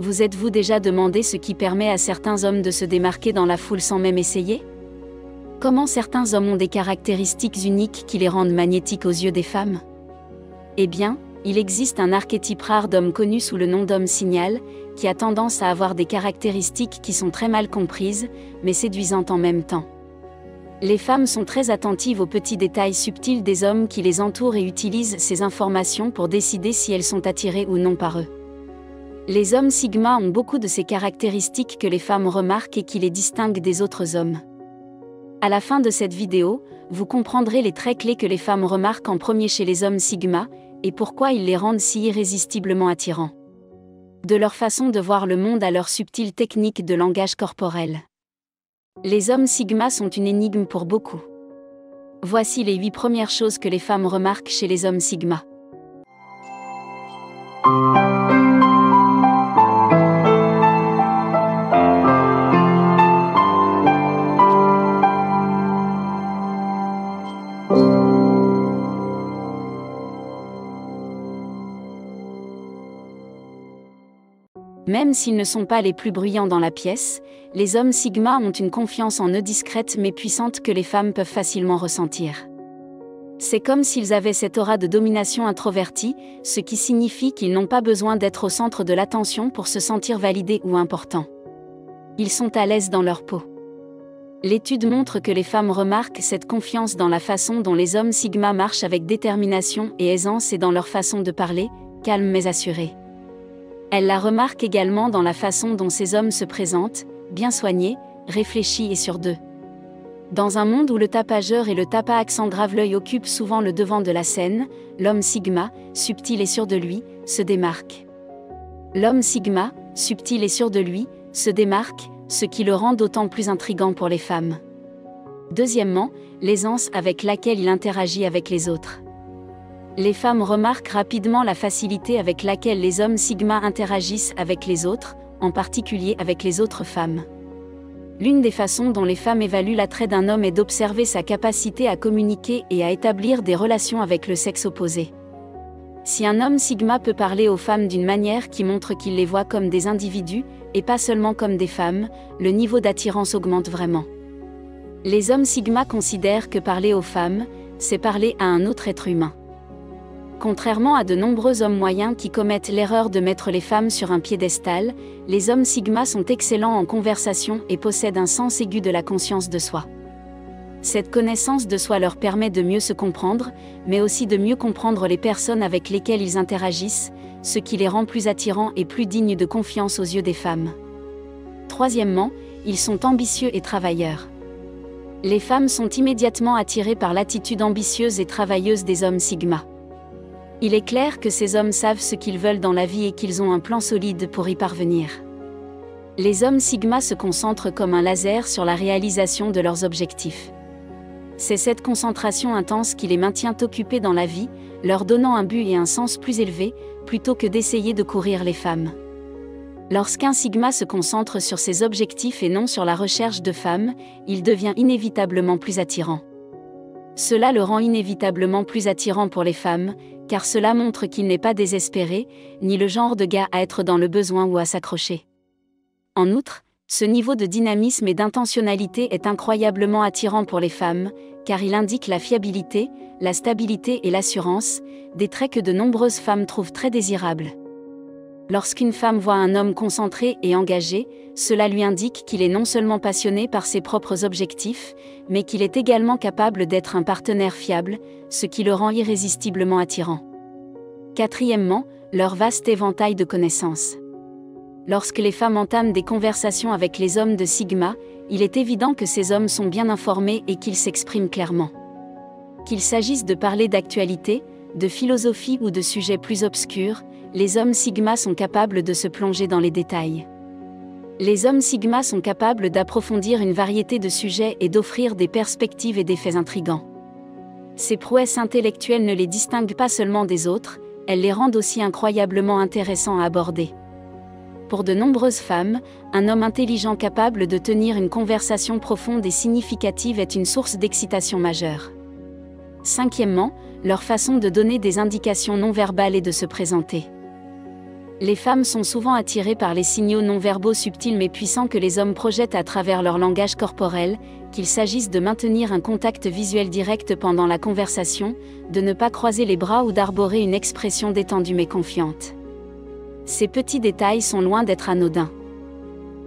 Vous êtes-vous déjà demandé ce qui permet à certains hommes de se démarquer dans la foule sans même essayer? Comment certains hommes ont des caractéristiques uniques qui les rendent magnétiques aux yeux des femmes? Eh bien, il existe un archétype rare d'homme connu sous le nom d'homme signal, qui a tendance à avoir des caractéristiques qui sont très mal comprises, mais séduisantes en même temps. Les femmes sont très attentives aux petits détails subtils des hommes qui les entourent et utilisent ces informations pour décider si elles sont attirées ou non par eux. Les hommes Sigma ont beaucoup de ces caractéristiques que les femmes remarquent et qui les distinguent des autres hommes. À la fin de cette vidéo, vous comprendrez les traits clés que les femmes remarquent en premier chez les hommes Sigma, et pourquoi ils les rendent si irrésistiblement attirants. De leur façon de voir le monde à leur subtile technique de langage corporel. Les hommes Sigma sont une énigme pour beaucoup. Voici les 8 premières choses que les femmes remarquent chez les hommes Sigma. Même s'ils ne sont pas les plus bruyants dans la pièce, les hommes Sigma ont une confiance en eux discrète mais puissante que les femmes peuvent facilement ressentir. C'est comme s'ils avaient cette aura de domination introvertie, ce qui signifie qu'ils n'ont pas besoin d'être au centre de l'attention pour se sentir validés ou importants. Ils sont à l'aise dans leur peau. L'étude montre que les femmes remarquent cette confiance dans la façon dont les hommes Sigma marchent avec détermination et aisance et dans leur façon de parler, calme mais assurée. Elle la remarque également dans la façon dont ces hommes se présentent, bien soignés, réfléchis et sûrs d'eux. Dans un monde où le tapageur et le tapas accent grave l'œil occupent souvent le devant de la scène, l'homme Sigma, subtil et sûr de lui, se démarque. L'homme Sigma, subtil et sûr de lui, se démarque, ce qui le rend d'autant plus intrigant pour les femmes. Deuxièmement, l'aisance avec laquelle il interagit avec les autres. Les femmes remarquent rapidement la facilité avec laquelle les hommes Sigma interagissent avec les autres, en particulier avec les autres femmes. L'une des façons dont les femmes évaluent l'attrait d'un homme est d'observer sa capacité à communiquer et à établir des relations avec le sexe opposé. Si un homme Sigma peut parler aux femmes d'une manière qui montre qu'il les voit comme des individus, et pas seulement comme des femmes, le niveau d'attirance augmente vraiment. Les hommes Sigma considèrent que parler aux femmes, c'est parler à un autre être humain. Contrairement à de nombreux hommes moyens qui commettent l'erreur de mettre les femmes sur un piédestal, les hommes Sigma sont excellents en conversation et possèdent un sens aigu de la conscience de soi. Cette connaissance de soi leur permet de mieux se comprendre, mais aussi de mieux comprendre les personnes avec lesquelles ils interagissent, ce qui les rend plus attirants et plus dignes de confiance aux yeux des femmes. Troisièmement, ils sont ambitieux et travailleurs. Les femmes sont immédiatement attirées par l'attitude ambitieuse et travailleuse des hommes Sigma. Il est clair que ces hommes savent ce qu'ils veulent dans la vie et qu'ils ont un plan solide pour y parvenir. Les hommes Sigma se concentrent comme un laser sur la réalisation de leurs objectifs. C'est cette concentration intense qui les maintient occupés dans la vie, leur donnant un but et un sens plus élevé, plutôt que d'essayer de courir les femmes. Lorsqu'un Sigma se concentre sur ses objectifs et non sur la recherche de femmes, il devient inévitablement plus attirant. Cela le rend inévitablement plus attirant pour les femmes, car cela montre qu'il n'est pas désespéré, ni le genre de gars à être dans le besoin ou à s'accrocher. En outre, ce niveau de dynamisme et d'intentionnalité est incroyablement attirant pour les femmes, car il indique la fiabilité, la stabilité et l'assurance, des traits que de nombreuses femmes trouvent très désirables. Lorsqu'une femme voit un homme concentré et engagé, cela lui indique qu'il est non seulement passionné par ses propres objectifs, mais qu'il est également capable d'être un partenaire fiable, ce qui le rend irrésistiblement attirant. Quatrièmement, leur vaste éventail de connaissances. Lorsque les femmes entament des conversations avec les hommes de Sigma, il est évident que ces hommes sont bien informés et qu'ils s'expriment clairement. Qu'il s'agisse de parler d'actualité, de philosophie ou de sujets plus obscurs, les hommes Sigma sont capables de se plonger dans les détails. Les hommes Sigma sont capables d'approfondir une variété de sujets et d'offrir des perspectives et des faits intrigants. Ces prouesses intellectuelles ne les distinguent pas seulement des autres, elles les rendent aussi incroyablement intéressants à aborder. Pour de nombreuses femmes, un homme intelligent capable de tenir une conversation profonde et significative est une source d'excitation majeure. Cinquièmement, leur façon de donner des indications non verbales et de se présenter. Les femmes sont souvent attirées par les signaux non-verbaux subtils mais puissants que les hommes projettent à travers leur langage corporel, qu'il s'agisse de maintenir un contact visuel direct pendant la conversation, de ne pas croiser les bras ou d'arborer une expression détendue mais confiante. Ces petits détails sont loin d'être anodins.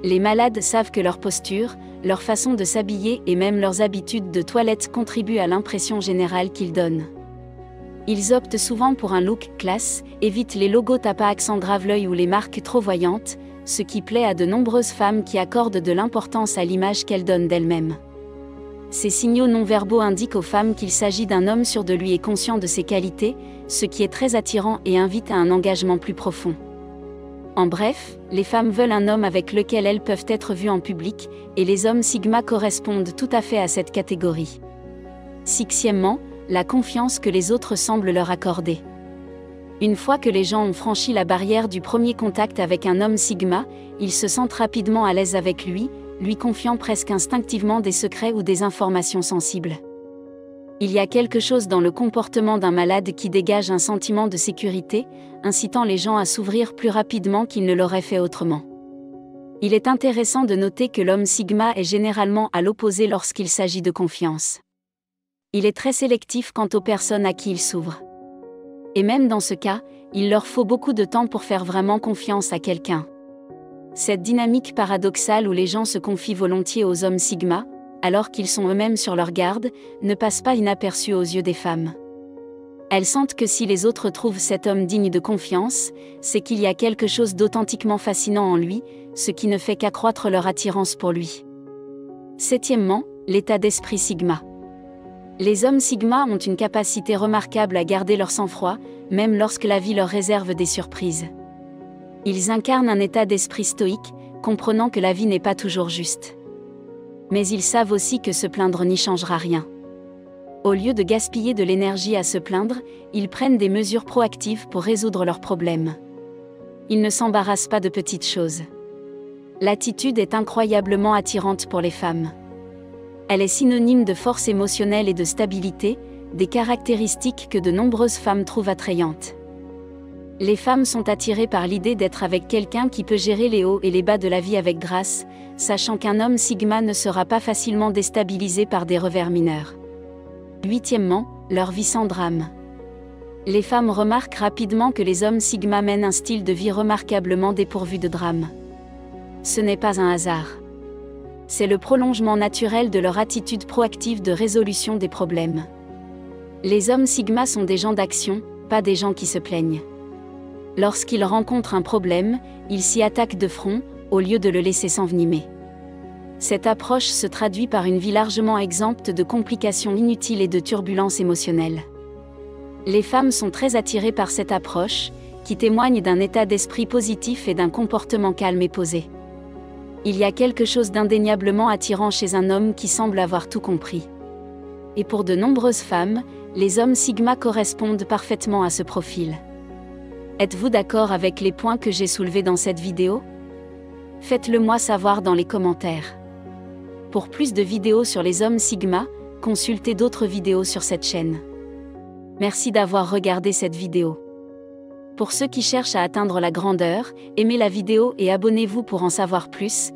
Les malades savent que leur posture, leur façon de s'habiller et même leurs habitudes de toilette contribuent à l'impression générale qu'ils donnent. Ils optent souvent pour un look classe, évitent les logos tapas accent grave l'œil ou les marques trop voyantes, ce qui plaît à de nombreuses femmes qui accordent de l'importance à l'image qu'elles donnent d'elles-mêmes. Ces signaux non-verbaux indiquent aux femmes qu'il s'agit d'un homme sûr de lui et conscient de ses qualités, ce qui est très attirant et invite à un engagement plus profond. En bref, les femmes veulent un homme avec lequel elles peuvent être vues en public, et les hommes Sigma correspondent tout à fait à cette catégorie. Sixièmement, la confiance que les autres semblent leur accorder. Une fois que les gens ont franchi la barrière du premier contact avec un homme Sigma, ils se sentent rapidement à l'aise avec lui confiant presque instinctivement des secrets ou des informations sensibles. Il y a quelque chose dans le comportement d'un malade qui dégage un sentiment de sécurité, incitant les gens à s'ouvrir plus rapidement qu'ils ne l'auraient fait autrement. Il est intéressant de noter que l'homme Sigma est généralement à l'opposé lorsqu'il s'agit de confiance. Il est très sélectif quant aux personnes à qui il s'ouvre. Et même dans ce cas, il leur faut beaucoup de temps pour faire vraiment confiance à quelqu'un. Cette dynamique paradoxale où les gens se confient volontiers aux hommes Sigma, alors qu'ils sont eux-mêmes sur leur garde, ne passe pas inaperçue aux yeux des femmes. Elles sentent que si les autres trouvent cet homme digne de confiance, c'est qu'il y a quelque chose d'authentiquement fascinant en lui, ce qui ne fait qu'accroître leur attirance pour lui. Septièmement, l'état d'esprit Sigma. Les hommes Sigma ont une capacité remarquable à garder leur sang-froid, même lorsque la vie leur réserve des surprises. Ils incarnent un état d'esprit stoïque, comprenant que la vie n'est pas toujours juste. Mais ils savent aussi que se plaindre n'y changera rien. Au lieu de gaspiller de l'énergie à se plaindre, ils prennent des mesures proactives pour résoudre leurs problèmes. Ils ne s'embarrassent pas de petites choses. L'attitude est incroyablement attirante pour les femmes. Elle est synonyme de force émotionnelle et de stabilité, des caractéristiques que de nombreuses femmes trouvent attrayantes. Les femmes sont attirées par l'idée d'être avec quelqu'un qui peut gérer les hauts et les bas de la vie avec grâce, sachant qu'un homme Sigma ne sera pas facilement déstabilisé par des revers mineurs. Huitièmement, leur vie sans drame. Les femmes remarquent rapidement que les hommes Sigma mènent un style de vie remarquablement dépourvu de drame. Ce n'est pas un hasard. C'est le prolongement naturel de leur attitude proactive de résolution des problèmes. Les hommes Sigma sont des gens d'action, pas des gens qui se plaignent. Lorsqu'ils rencontrent un problème, ils s'y attaquent de front, au lieu de le laisser s'envenimer. Cette approche se traduit par une vie largement exempte de complications inutiles et de turbulences émotionnelles. Les femmes sont très attirées par cette approche, qui témoigne d'un état d'esprit positif et d'un comportement calme et posé. Il y a quelque chose d'indéniablement attirant chez un homme qui semble avoir tout compris. Et pour de nombreuses femmes, les hommes Sigma correspondent parfaitement à ce profil. Êtes-vous d'accord avec les points que j'ai soulevés dans cette vidéo? Faites-le moi savoir dans les commentaires. Pour plus de vidéos sur les hommes Sigma, consultez d'autres vidéos sur cette chaîne. Merci d'avoir regardé cette vidéo. Pour ceux qui cherchent à atteindre la grandeur, aimez la vidéo et abonnez-vous pour en savoir plus.